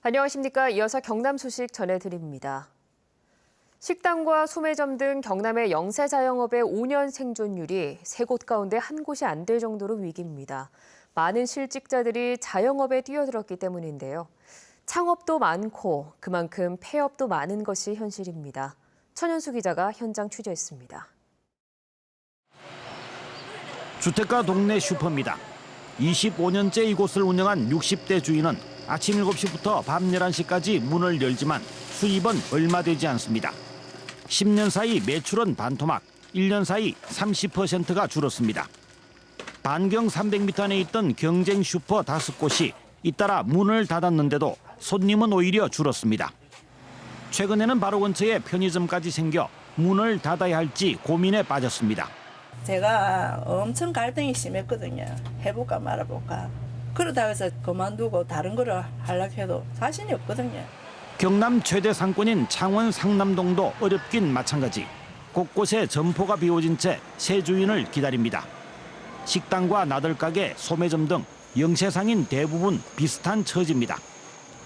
안녕하십니까. 이어서 경남 소식 전해드립니다. 식당과 소매점 등 경남의 영세 자영업의 5년 생존율이 3곳 가운데 한 곳이 안 될 정도로 위기입니다. 많은 실직자들이 자영업에 뛰어들었기 때문인데요. 창업도 많고 그만큼 폐업도 많은 것이 현실입니다. 천연수 기자가 현장 취재했습니다. 주택가 동네 슈퍼입니다. 25년째 이곳을 운영한 60대 주인은 아침 7시부터 밤 11시까지 문을 열지만 수입은 얼마 되지 않습니다. 10년 사이 매출은 반토막, 1년 사이 30%가 줄었습니다. 반경 300m 안에 있던 경쟁 슈퍼 5곳이 잇따라 문을 닫았는데도 손님은 오히려 줄었습니다. 최근에는 바로 근처에 편의점까지 생겨 문을 닫아야 할지 고민에 빠졌습니다. 제가 엄청 갈등이 심했거든요. 해볼까 말아볼까. 그러다 해서 그만두고 다른 거를 하려고 해도 자신이 없거든요. 경남 최대 상권인 창원 상남동도 어렵긴 마찬가지. 곳곳에 점포가 비워진 채 새 주인을 기다립니다. 식당과 나들가게, 소매점 등 영세상인 대부분 비슷한 처지입니다.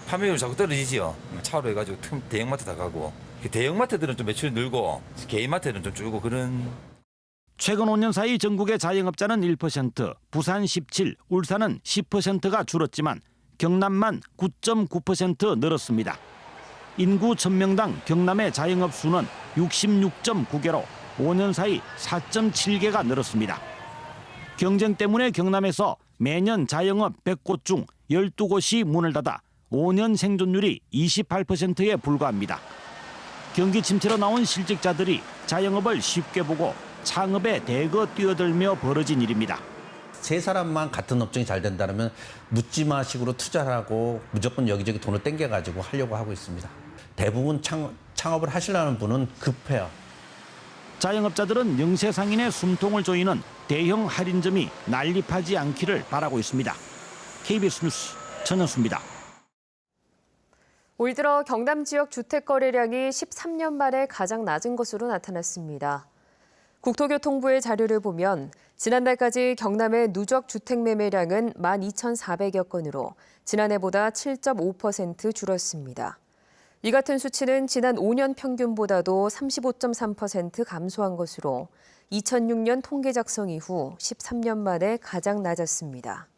판매율 자꾸 떨어지지요. 차로 해가지고 대형마트 다 가고. 대형마트들은 좀 매출이 늘고 개인마트들은 좀 줄고 그런. 최근 5년 사이 전국의 자영업자는 1%, 부산 17, 울산은 10%가 줄었지만 경남만 9.9% 늘었습니다. 인구 1000명당 경남의 자영업 수는 66.9개로 5년 사이 4.7개가 늘었습니다. 경쟁 때문에 경남에서 매년 자영업 100곳 중 12곳이 문을 닫아 5년 생존율이 28%에 불과합니다. 경기 침체로 나온 실직자들이 자영업을 쉽게 보고 창업에 대거 뛰어들며 벌어진 일입니다. 세 사람만 같은 업종이 잘 된다면 묻지마 식으로 투자를 하고 무조건 여기저기 돈을 땡겨가지고 하려고 하고 있습니다. 대부분 창업을 하시려는 분은 급해요. 자영업자들은 영세상인의 숨통을 조이는 대형 할인점이 난립하지 않기를 바라고 있습니다. KBS 뉴스 전현수입니다. 올 들어 경남 지역 주택 거래량이 13년 만에 가장 낮은 것으로 나타났습니다. 국토교통부의 자료를 보면 지난달까지 경남의 누적 주택 매매량은 12,400여 건으로 지난해보다 7.5% 줄었습니다. 이 같은 수치는 지난 5년 평균보다도 35.3% 감소한 것으로 2006년 통계 작성 이후 13년 만에 가장 낮았습니다.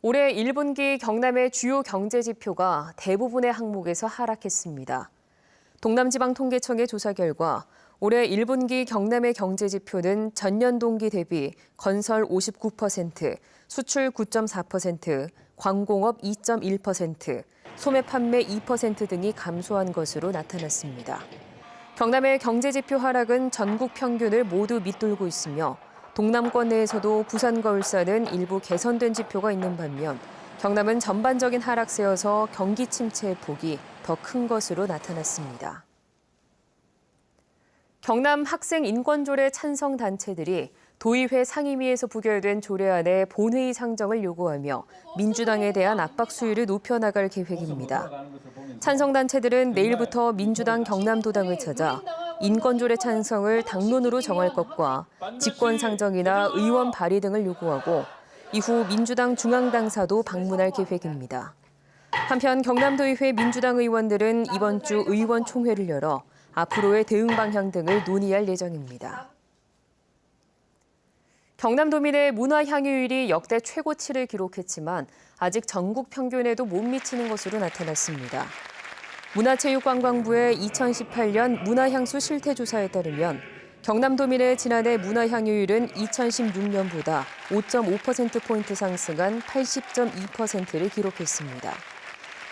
올해 1분기 경남의 주요 경제 지표가 대부분의 항목에서 하락했습니다. 동남지방통계청의 조사 결과 올해 1분기 경남의 경제 지표는 전년 동기 대비 건설 59%, 수출 9.4%, 광공업 2.1%, 소매 판매 2% 등이 감소한 것으로 나타났습니다. 경남의 경제 지표 하락은 전국 평균을 모두 밑돌고 있으며 동남권 내에서도 부산과 울산은 일부 개선된 지표가 있는 반면 경남은 전반적인 하락세여서 경기 침체의 폭이 더 큰 것으로 나타났습니다. 경남 학생 인권조례 찬성 단체들이 도의회 상임위에서 부결된 조례안의 본회의 상정을 요구하며 민주당에 대한 압박 수위를 높여나갈 계획입니다. 찬성 단체들은 내일부터 민주당 경남도당을 찾아 인권조례 찬성을 당론으로 정할 것과 직권 상정이나 의원 발의 등을 요구하고 이후 민주당 중앙당사도 방문할 계획입니다. 한편 경남도의회 민주당 의원들은 이번 주 의원총회를 열어 앞으로의 대응 방향 등을 논의할 예정입니다. 경남도민의 문화 향유율이 역대 최고치를 기록했지만 아직 전국 평균에도 못 미치는 것으로 나타났습니다. 문화체육관광부의 2018년 문화향수 실태조사에 따르면 경남도민의 지난해 문화향유율은 2016년보다 5.5%포인트 상승한 80.2%를 기록했습니다.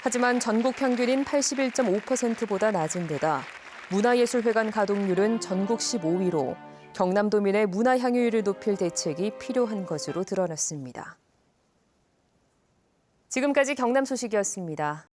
하지만 전국 평균인 81.5%보다 낮은 데다 문화예술회관 가동률은 전국 15위로 경남도민의 문화향유율을 높일 대책이 필요한 것으로 드러났습니다. 지금까지 경남 소식이었습니다.